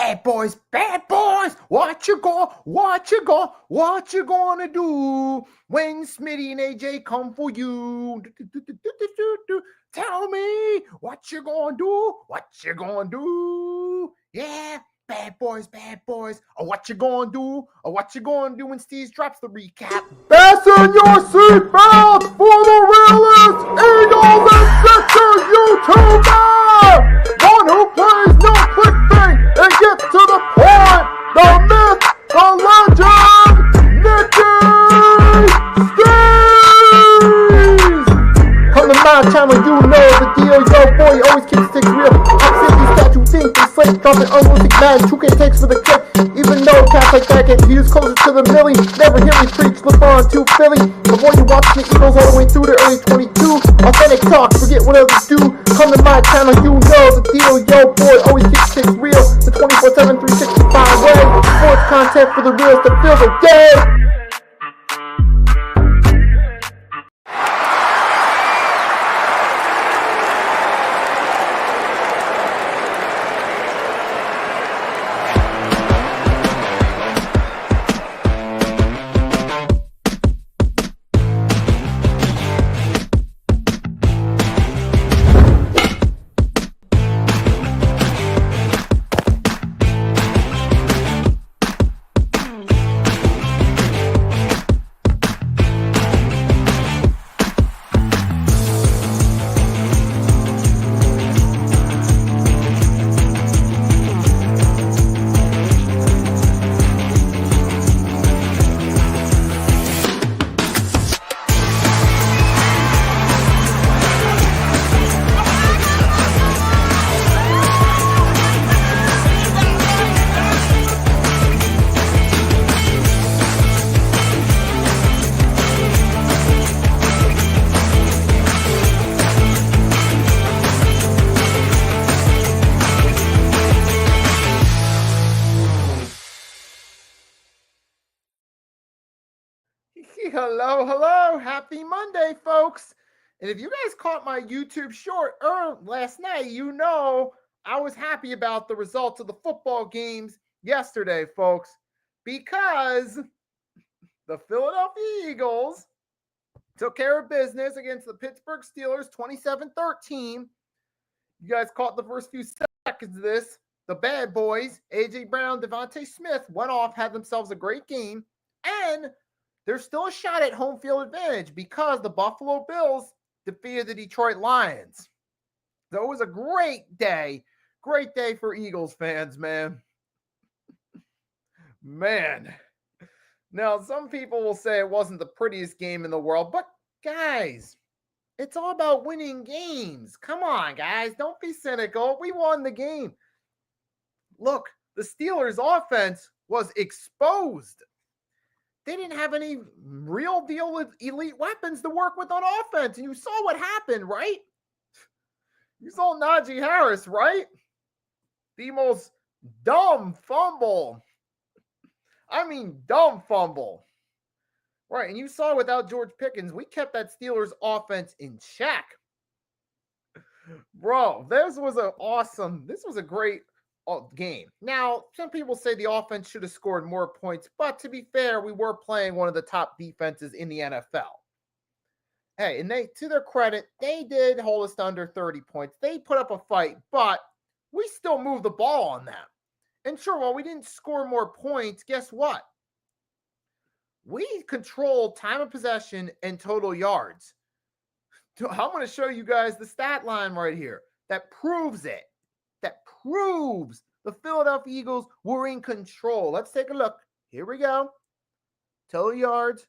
bad boys, what you gonna do when Smitty and AJ come for you? Tell me what you gonna do, yeah, bad boys, what you gonna do, when Steve drops the recap? Fasten your seatbelts for the realest Eagles and Sixers YouTuber! One who plays no clickbait and gets to the point! The myth, the legend, Nicky Steves! Come to my channel, you know the deal. Yo, boy, always keeps things real. I'm simply statue, think they slate, dropping unrealistic mags, 2K takes for the clip. Even though cats like that get views closer to the milli, never hear me preach, look on to Philly. Before you watch the Eagles all the way through to early 22, authentic talk, forget what others do. Come to my channel, you know the deal. Yo, boy, always keeps things real. The 24/7, 365 way. Sports content for the reals to fill the day. Hello, happy Monday, folks. And if you guys caught my YouTube short last night, you know I was happy about the results of the football games yesterday, folks, because the Philadelphia Eagles took care of business against the Pittsburgh Steelers 27-13. You guys caught the first few seconds of this. The bad boys, A.J. Brown, Devontae Smith, went off, had themselves a great game, and there's still a shot at home field advantage because the Buffalo Bills defeated the Detroit Lions. So it was a great day for Eagles fans, man. Now, some people will say it wasn't the prettiest game in the world, but guys, it's all about winning games. Come on, guys, don't be cynical. We won the game. Look, the Steelers' offense was exposed. They didn't have any real deal with elite weapons to work with on offense. And you saw what happened, right? You saw Najee Harris, right? The most dumb fumble. Dumb fumble. Right, and you saw without George Pickens, we kept that Steelers offense in check. Bro, this was a great game. Now, some people say the offense should have scored more points, but to be fair, we were playing one of the top defenses in the NFL. Hey, and to their credit, they did hold us to under 30 points. They put up a fight, but we still moved the ball on them. And sure, while we didn't score more points, guess what? We controlled time of possession and total yards. I'm going to show you guys the stat line right here that proves it. That proves the Philadelphia Eagles were in control. Let's take a look. Here we go. Total yards,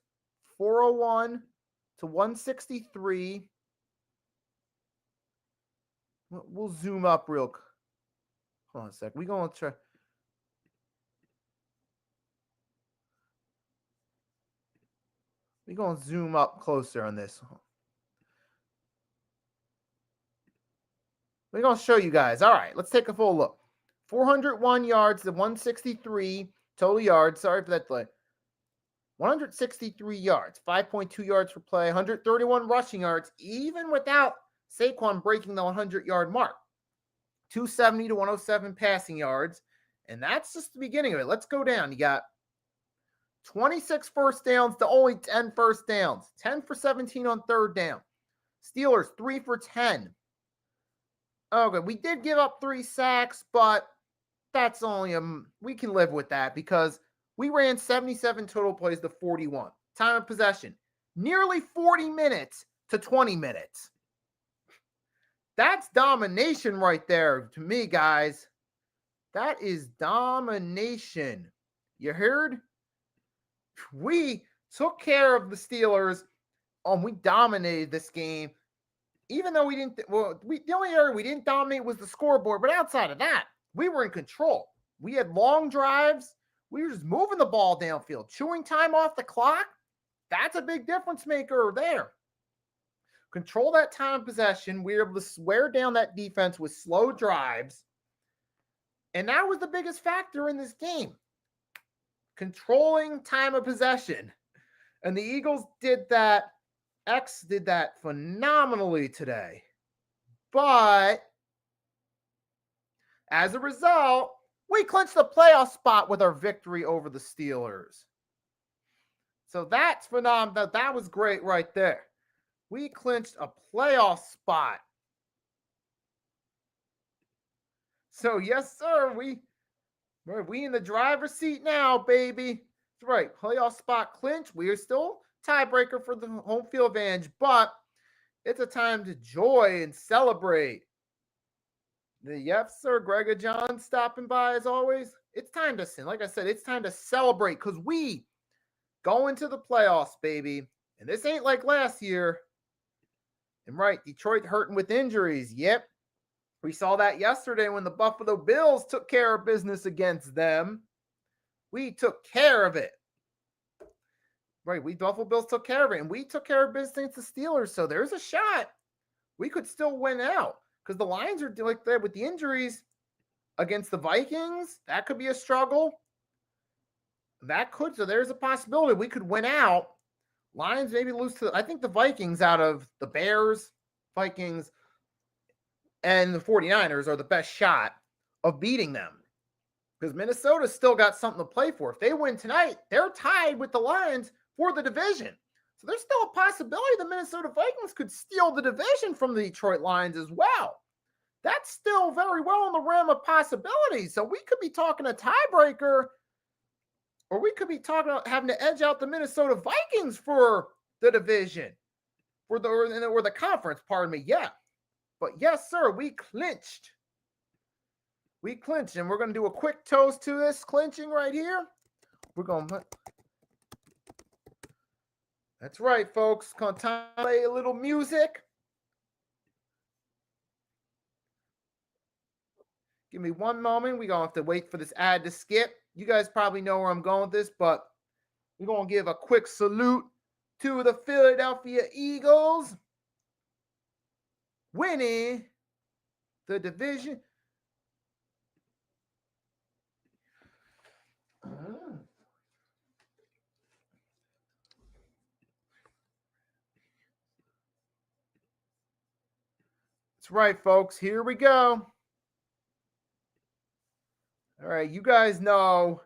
401 to 163. We'll zoom up real quick. Hold on a sec. We're going to try. We're going to zoom up closer on this. We're going to show you guys. All right, let's take a full look. 401 yards to 163 total yards. Sorry for that delay. 163 yards, 5.2 yards per play, 131 rushing yards, even without Saquon breaking the 100-yard mark. 270 to 107 passing yards, And that's just the beginning of it. Let's go down. You got 26 first downs to only 10 first downs. 10 for 17 on third down. Steelers, 3 for 10. Okay, we did give up 3 sacks, but that's only we can live with that because we ran 77 total plays to 41. Time of possession, nearly 40 minutes to 20 minutes. That's domination right there to me, guys. That is domination. You heard? We took care of the Steelers. We dominated this game. Even though we didn't, the only area we didn't dominate was the scoreboard. But outside of that, we were in control. We had long drives. We were just moving the ball downfield, chewing time off the clock. That's a big difference maker there. Control that time of possession. We were able to wear down that defense with slow drives. And that was the biggest factor in this game. Controlling time of possession. And the Eagles did that. X did that phenomenally today. But as a result, we clinched the playoff spot with our victory over the Steelers. So that's phenomenal. That was great right there. We clinched a playoff spot. So yes, sir, we in the driver's seat now, baby. That's right. Playoff spot clinch. We are still tiebreaker for the home field advantage, but it's a time to joy and celebrate. Yes, sir. Gregor John stopping by as always. It's time to sing. Like I said, it's time to celebrate because we go into the playoffs, baby. And this ain't like last year. And right, Detroit hurting with injuries. Yep. We saw that yesterday when the Buffalo Bills took care of business against them. We took care of it. Right, Buffalo Bills took care of it, and we took care of business against the Steelers. So there's a shot we could still win out because the Lions are like that with the injuries against the Vikings. That could be a struggle. So there's a possibility we could win out. Lions maybe lose to, I think the Vikings out of the Bears, Vikings, and the 49ers are the best shot of beating them. Because Minnesota's still got something to play for. If they win tonight, they're tied with the Lions for the division. So there's still a possibility the Minnesota Vikings could steal the division from the Detroit Lions as well. That's still very well in the realm of possibilities. So we could be talking a tiebreaker, or we could be talking about having to edge out the Minnesota Vikings for the division, or the conference, pardon me. Yeah. But yes, sir, we clinched. We clinched, and we're going to do a quick toast to this clinching right here. We're going to... That's right, folks. Going to play a little music. Give me one moment. We're going to have to wait for this ad to skip. You guys probably know where I'm going with this, but we're going to give a quick salute to the Philadelphia Eagles winning the division. That's right, folks. Here we go. All right, you guys know.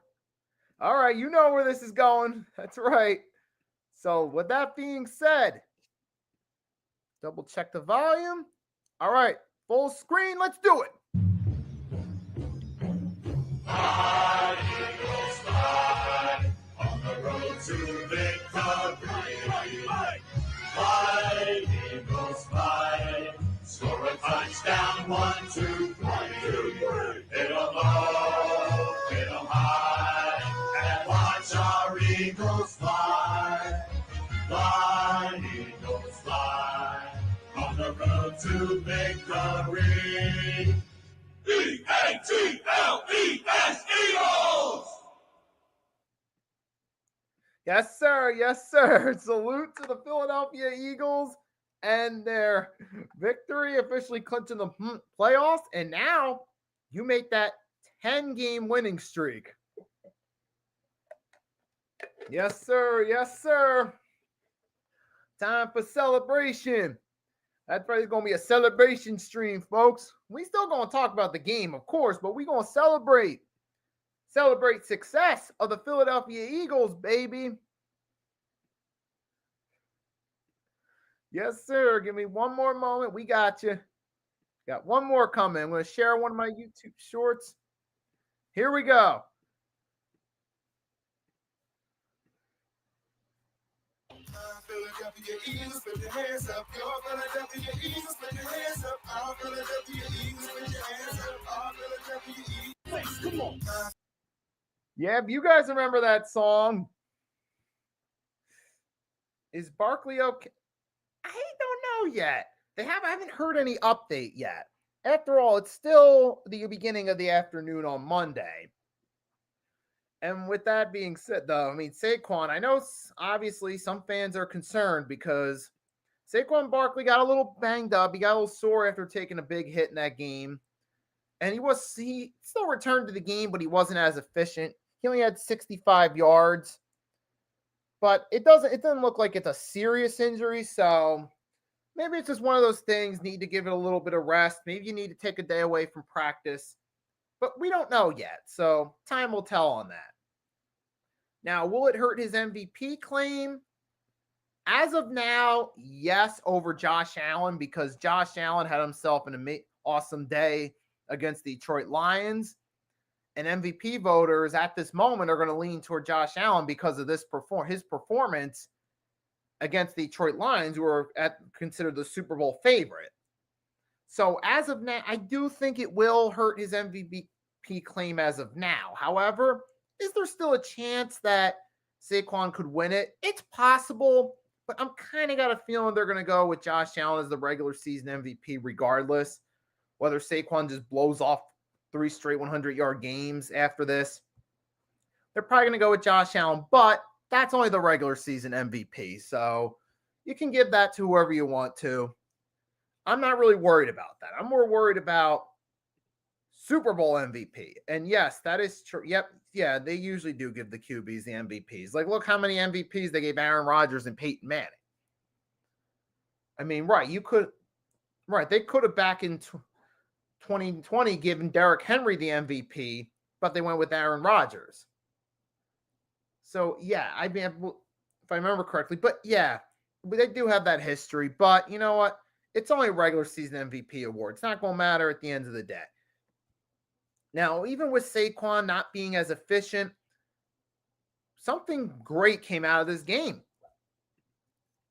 All right, you know where this is going. That's right. So with that being said, double check the volume. All right, full screen. Let's do it. Fly, Eagles, fly, on the road to victory. Fly, Eagles, fly, score a touchdown, 1, 2, 3. Hit 'em low, hit 'em high, and watch our Eagles fly. Fly, Eagles, fly, on the road to victory. E-A-T-L-E-S, Eagles! Yes, sir. Yes, sir. Salute to the Philadelphia Eagles and their victory, officially clinching the playoffs. And now you make that 10-game winning streak. Yes, sir. Yes, sir. Time for celebration. That's probably going to be a celebration stream, folks. We still going to talk about the game, of course, but we're going to celebrate. Celebrate success of the Philadelphia Eagles, baby. Yes, sir. Give me one more moment. We got you. Got one more coming. I'm going to share one of my YouTube shorts. Here we go. Philadelphia Eagles, put your hands up. Your Philadelphia Eagles, put your hands up. Our Philadelphia Eagles, put your hands up. Our Philadelphia Eagles. Come on. Yeah, if you guys remember that song. Is Barkley okay? I don't know yet. I haven't heard any update yet. After all, it's still the beginning of the afternoon on Monday. And with that being said, though, I mean, Saquon, I know obviously some fans are concerned because Saquon Barkley got a little banged up. He got a little sore after taking a big hit in that game. And he still returned to the game, but he wasn't as efficient. He only had 65 yards. But it doesn't look like it's a serious injury. So maybe it's just one of those things, need to give it a little bit of rest. Maybe you need to take a day away from practice. But we don't know yet. So time will tell on that. Now, will it hurt his MVP claim? As of now, yes, over Josh Allen, because Josh Allen had himself an awesome day against the Detroit Lions. And MVP voters at this moment are going to lean toward Josh Allen because of his performance against the Detroit Lions, who are considered the Super Bowl favorite. So as of now, I do think it will hurt his MVP claim as of now. However, is there still a chance that Saquon could win it? It's possible, but I'm kind of got a feeling they're going to go with Josh Allen as the regular season MVP regardless. Whether Saquon just blows off 3 straight 100-yard games after this, they're probably going to go with Josh Allen, but that's only the regular season MVP. So you can give that to whoever you want to. I'm not really worried about that. I'm more worried about Super Bowl MVP. And yes, that is true. Yep. Yeah, they usually do give the QBs the MVPs. Like, look how many MVPs they gave Aaron Rodgers and Peyton Manning. I mean, they could have back in 2020 given Derrick Henry the MVP, but they went with Aaron Rodgers. So, yeah, I mean, if I remember correctly, but yeah, they do have that history. But you know what? It's only a regular season MVP award. It's not going to matter at the end of the day. Now, even with Saquon not being as efficient, something great came out of this game.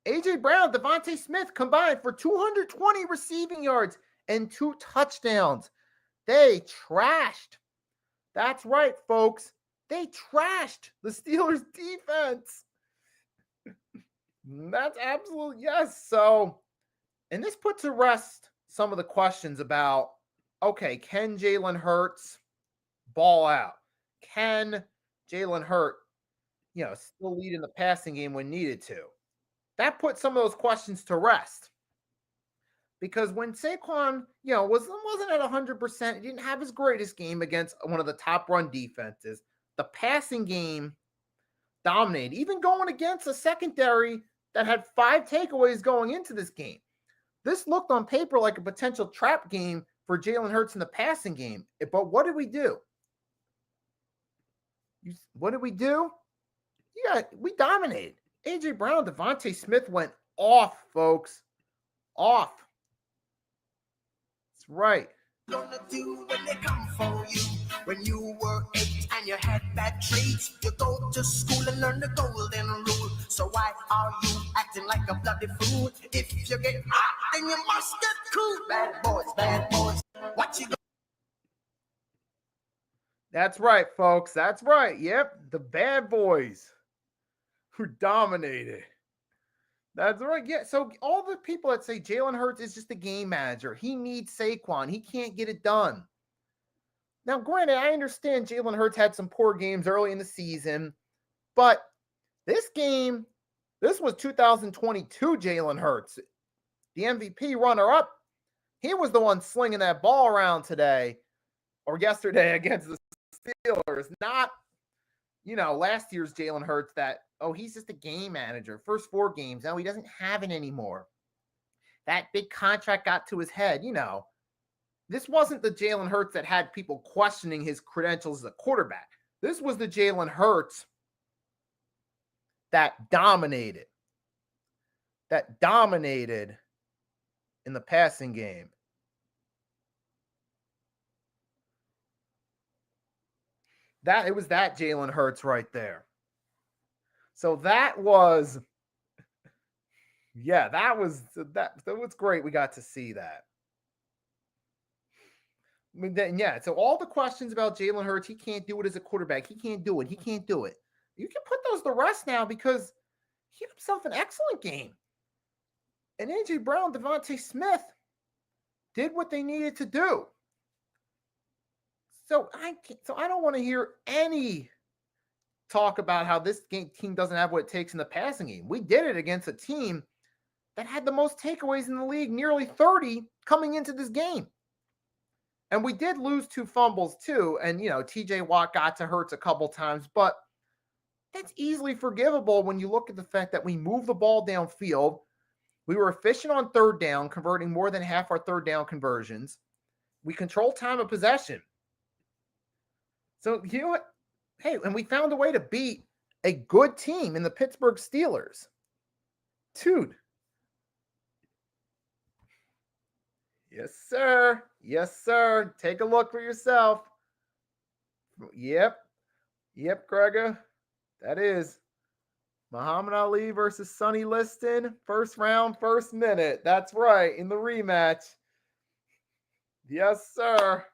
A.J. Brown, Devontae Smith combined for 220 receiving yards and 2 touchdowns. They trashed. That's right, folks. They trashed the Steelers' defense. That's absolute yes. So, and this puts to rest some of the questions about, okay, can Jalen Hurts ball out? Can Jalen Hurts, still lead in the passing game when needed to? That put some of those questions to rest. Because when Saquon, wasn't at 100%, he didn't have his greatest game against one of the top run defenses. The passing game dominated, even going against a secondary that had 5 takeaways going into this game. This looked on paper like a potential trap game for Jalen Hurts in the passing game. But what did we do? What did we do? Yeah, we dominated. A.J. Brown, Devontae Smith went off, folks. Off. That's right. Gonna do when they come for you. When you were 8 and you had bad traits, you go to school and learn the golden rule. So why are you acting like a bloody fool? If you get hot, then you must get cool. Bad boys. What you? That's right, folks. That's right. Yep, the bad boys who dominated. That's right. Yeah. So all the people that say Jalen Hurts is just a game manager, he needs Saquon, he can't get it done. Now, granted, I understand Jalen Hurts had some poor games early in the season, but this was 2022 Jalen Hurts, the MVP runner-up. He was the one slinging that ball around today or yesterday against the Steelers, not, last year's Jalen Hurts that, he's just a game manager. First 4 games. Now he doesn't have it anymore. That big contract got to his head. This wasn't the Jalen Hurts that had people questioning his credentials as a quarterback. This was the Jalen Hurts that dominated in the passing game. It was that Jalen Hurts right there. So that was great. We got to see that. I mean, so all the questions about Jalen Hurts, he can't do it as a quarterback. He can't do it. You can put those to rest now because he had himself an excellent game. And A.J. Brown, Devontae Smith did what they needed to do. So I don't want to hear any talk about how this team doesn't have what it takes in the passing game. We did it against a team that had the most takeaways in the league, nearly 30 coming into this game. And we did lose 2 fumbles too. And, TJ Watt got to Hurts a couple times, but that's easily forgivable when you look at the fact that we moved the ball downfield. We were efficient on third down, converting more than half our third down conversions. We controlled time of possession. So, you know what? Hey, and we found a way to beat a good team in the Pittsburgh Steelers. Dude. Yes, sir. Yes, sir. Take a look for yourself. Yep, Gregor. That is Muhammad Ali versus Sonny Liston. First round, first minute. That's right, in the rematch. Yes, sir.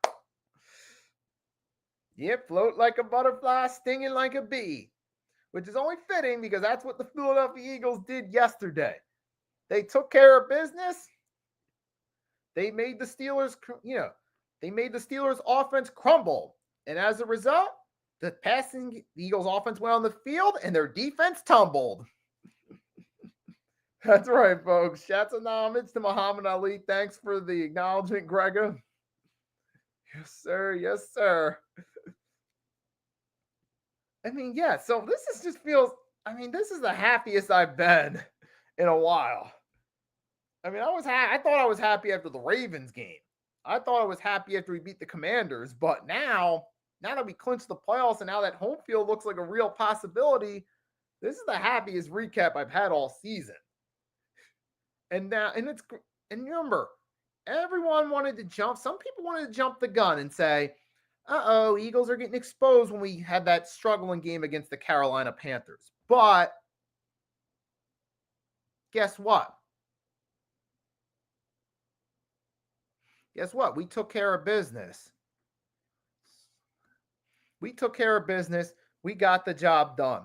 Yep, float like a butterfly, stinging like a bee. Which is only fitting because that's what the Philadelphia Eagles did yesterday. They took care of business. They made the Steelers, offense crumble. And as a result, the Eagles offense went on the field and their defense tumbled. That's right, folks. Shouts and homage to Muhammad Ali. Thanks for the acknowledgement, Gregor. Yes, sir. Yes, sir. I mean, yeah, so this is this is the happiest I've been in a while. I mean, I thought I was happy after the Ravens game. I thought I was happy after we beat the Commanders, but now that we clinched the playoffs and now that home field looks like a real possibility, this is the happiest recap I've had all season. And remember, everyone wanted to jump. Some people wanted to jump the gun and say, Eagles are getting exposed when we had that struggling game against the Carolina Panthers. But guess what? We took care of business. We got the job done.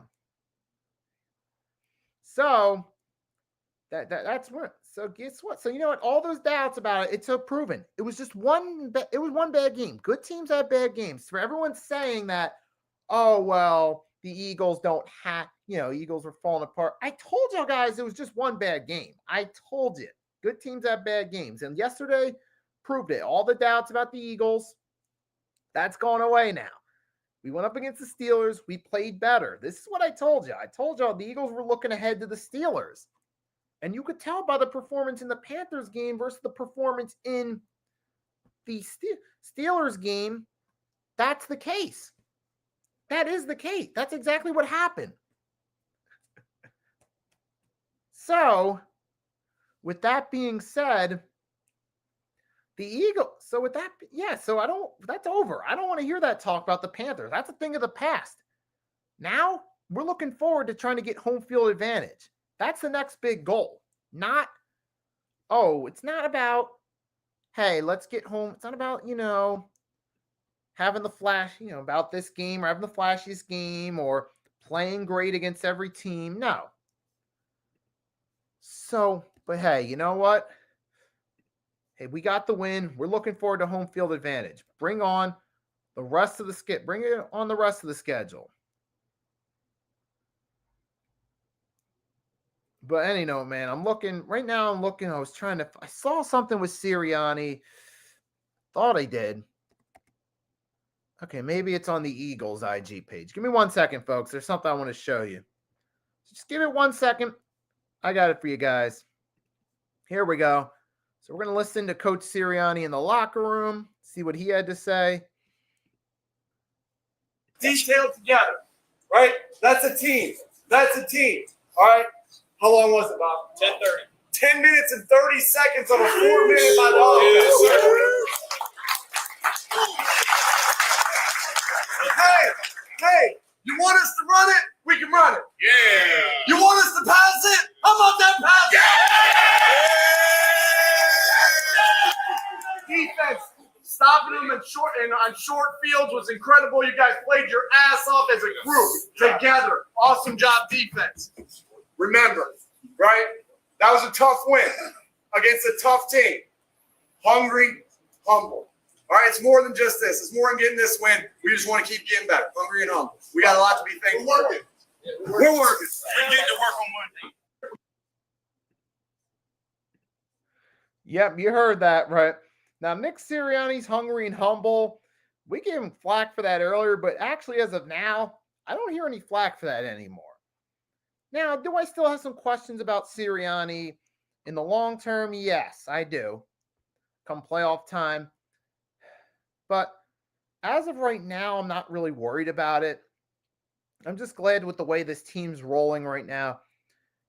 So that's what. So guess what? So you know what? All those doubts about it, it's so proven. It was just one bad game. Good teams have bad games. For everyone saying that, the Eagles don't have, Eagles are falling apart. I told y'all guys it was just one bad game. I told you. Good teams have bad games. And yesterday proved it. All the doubts about the Eagles, that's gone away now. We went up against the Steelers. We played better. This is what I told you. I told y'all the Eagles were looking ahead to the Steelers. And you could tell by the performance in the Panthers game versus the performance in the Steelers game. That's the case. That is the case. That's exactly what happened. So, with that being said, the Eagles, that's over. I don't want to hear that talk about the Panthers. That's a thing of the past. Now, we're looking forward to trying to get home field advantage. That's the next big goal. It's not about, hey, let's get home. It's not about, having the flash, about this game or having the flashiest game or playing great against every team. No. So, but hey, you know what? Hey, we got the win. We're looking forward to home field advantage. Bring on the rest of the schedule. But anyhow, man, I saw something with Sirianni. Thought I did. Okay, maybe it's on the Eagles IG page. Give me 1 second, folks. There's something I want to show you. Just give it 1 second. I got it for you guys. Here we go. So we're going to listen to Coach Sirianni in the locker room, see what he had to say. detailed together, right? That's a team. That's a team. All right. How long was it, Bob? 10:30. 10 minutes and 30 seconds on a 4-minute by the offense. Hey, you want us to run it? We can run it. Yeah. You want us to pass it? How about that pass? Defense, stopping them on short fields was incredible. You guys played your ass off as a group together. Awesome job, defense. Remember, right? That was a tough win against a tough team. Hungry, humble. All right, it's more than just this. It's more than getting this win. We just want to keep getting better. Hungry and humble. We got a lot to be thankful for. We're working. We're getting to work on Monday. Yep, you heard that right. Now, Nick Sirianni's hungry and humble. We gave him flack for that earlier, but actually, as of now, I don't hear any flack for that anymore. Now, do I still have some questions about Sirianni in the long term? Yes, I do. Come playoff time. But as of right now, I'm not really worried about it. I'm just glad with the way this team's rolling right now.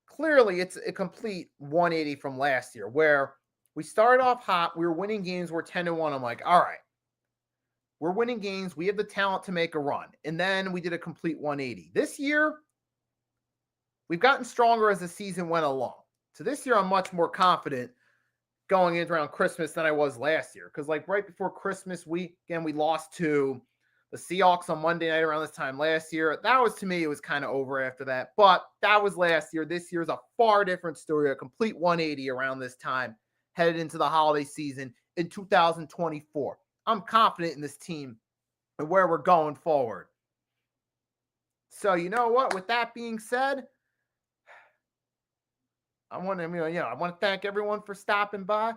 Clearly, it's a complete 180 from last year, where we started off hot. We were winning games. We're 10-1. I'm like, all right, we're winning games. We have the talent to make a run. And then we did a complete 180. This year, we've gotten stronger as the season went along. So this year, I'm much more confident going in around Christmas than I was last year. Because like right before Christmas week, again, we lost to the Seahawks on Monday night around this time last year. That was, to me, it was kind of over after that. But that was last year. This year is a far different story, a complete 180 around this time, headed into the holiday season in 2024. I'm confident in this team and where we're going forward. So you know what? With that being said, I want to thank everyone for stopping by. I've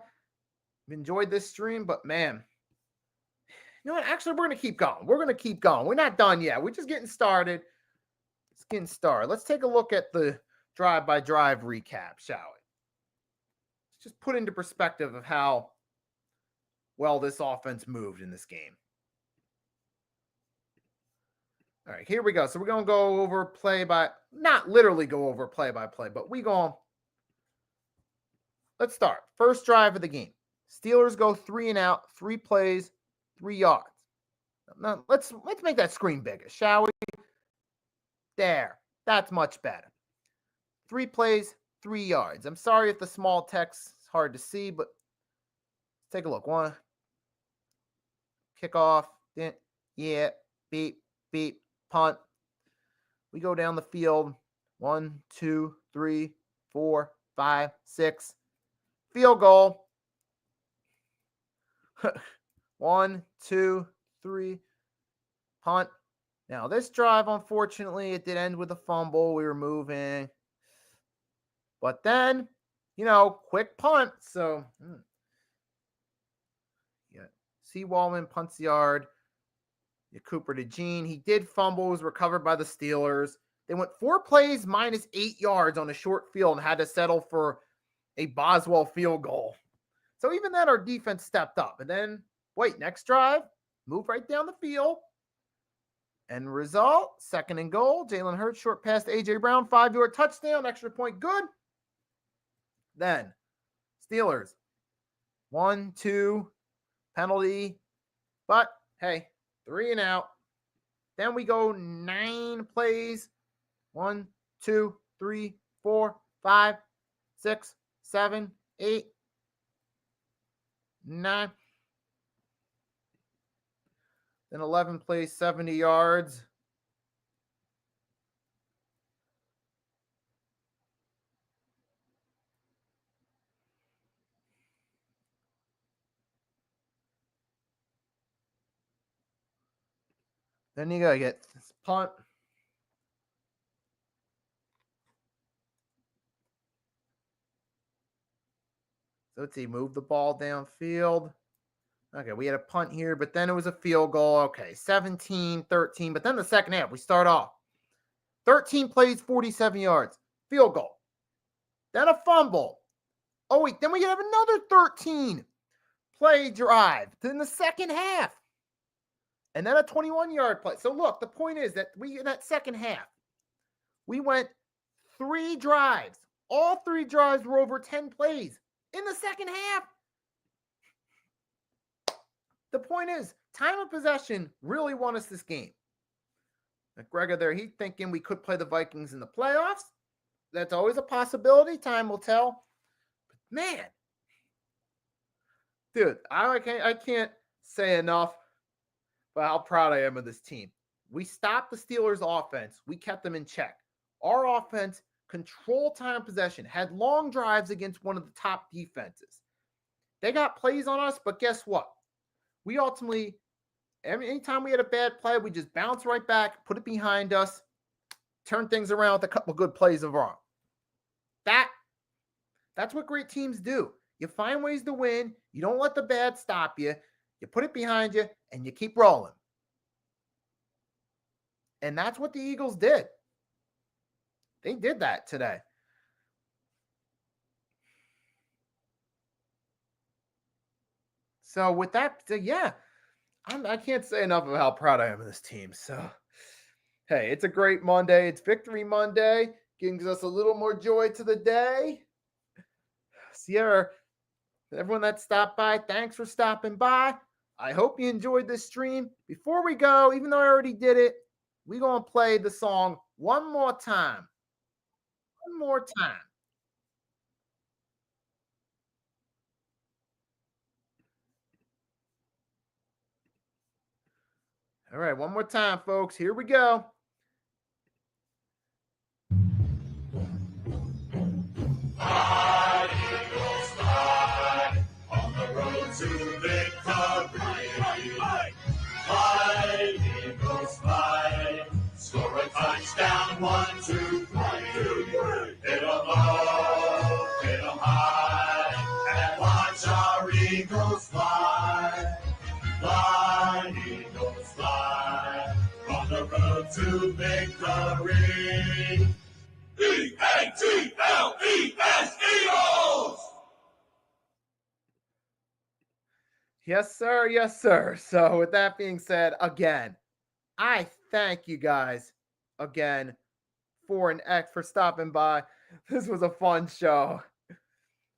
enjoyed this stream, but man, you know what? Actually, we're going to keep going. We're going to keep going. We're not done yet. We're just getting started. It's getting started. Let's take a look at the drive-by-drive recap, shall we? Let's just put into perspective of how well this offense moved in this game. All right, here we go. So we're going to go over not literally go over play-by-play, but we go. Let's start. First drive of the game. Steelers go 3 and out, 3 plays, 3 yards. Now, let's make that screen bigger, shall we? There. That's much better. 3 plays, 3 yards. I'm sorry if the small text is hard to see, but let's take a look. 1. Kickoff. Yeah. Beep, beep, punt. We go down the field. 1, 2, 3, 4, 5, 6. Field goal. 1, 2, 3. Punt. Now, this drive, unfortunately, it did end with a fumble. We were moving. But then, quick punt. So, yeah. C. Wallman punts the yard. Cooper to Gene. He did fumble. Was recovered by the Steelers. They went 4 plays minus 8 yards on a short field and had to settle for a Boswell field goal. So even then, our defense stepped up. And then, next drive, move right down the field. End result, 2nd and goal. Jalen Hurts, short pass to A.J. Brown, 5-yard touchdown, extra point good. Then, Steelers, 1, 2, penalty. But, hey, 3 and out. Then we go 9 plays. 1, 2, 3, 4, 5, 6, 7, 8, 9. Then 11 plays, 70 yards. Then you got to get this punt. So let's see, move the ball downfield. Okay, we had a punt here, but then it was a field goal. Okay, 17-13. But then the second half, we start off. 13 plays, 47 yards. Field goal. Then a fumble. Oh, wait, then we have another 13 play drive in the second half. and then a 21-yard play. So look, the point is that in that second half, we went 3 drives. All 3 drives were over 10 plays in the second half. The point is, time of possession really won us this game. McGregor there, he's thinking we could play the Vikings in the playoffs. That's always a possibility. Time will tell. But man, dude, I can't say enough about how proud I am of this team. We stopped the Steelers' offense. We kept them in check. Our offense controlled time of possession, had long drives against one of the top defenses. They got plays on us, but guess what? We ultimately, anytime we had a bad play, we just bounce right back, put it behind us, turn things around with a couple good plays of our own. That's what great teams do. You find ways to win. You don't let the bad stop you. You put it behind you, and you keep rolling. And that's what the Eagles did. They did that today. So with that, yeah, I can't say enough of how proud I am of this team. So, hey, it's a great Monday. It's Victory Monday. Gives us a little more joy to the day. Sierra, everyone that stopped by, thanks for stopping by. I hope you enjoyed this stream. Before we go, even though I already did it, we're going to play the song one more time. One more time. All right, one more time, folks. Here we go. Fly, Eagles, fly, on the road to victory. Fly, Eagles, fly, score a touchdown, 1, 2, 3. Hit 'em low, hit 'em high, and watch our Eagles fly. Fly, Eagles, fly, on the road to victory. E-A-T-L-E-S, Eagles! Yes, sir. Yes, sir. So with that being said, again, I thank you guys again for stopping by. This was a fun show.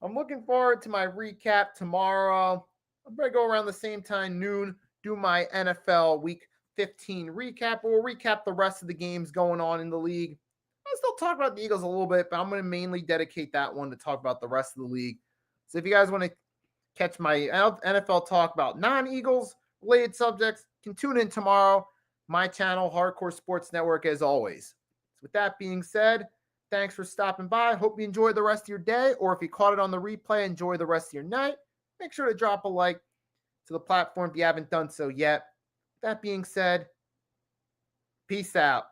I'm looking forward to my recap tomorrow. I'm going to go around the same time, noon, do my NFL Week 15 recap. We'll recap the rest of the games going on in the league. I'll still talk about the Eagles a little bit, but I'm going to mainly dedicate that one to talk about the rest of the league. So if you guys want to catch my NFL talk about non-Eagles related subjects, can tune in tomorrow. My channel, Hardcore Sports Network, as always. So with that being said, thanks for stopping by. Hope you enjoy the rest of your day, or if you caught it on the replay, enjoy the rest of your night. Make sure to drop a like to the platform if you haven't done so yet. That being said, peace out.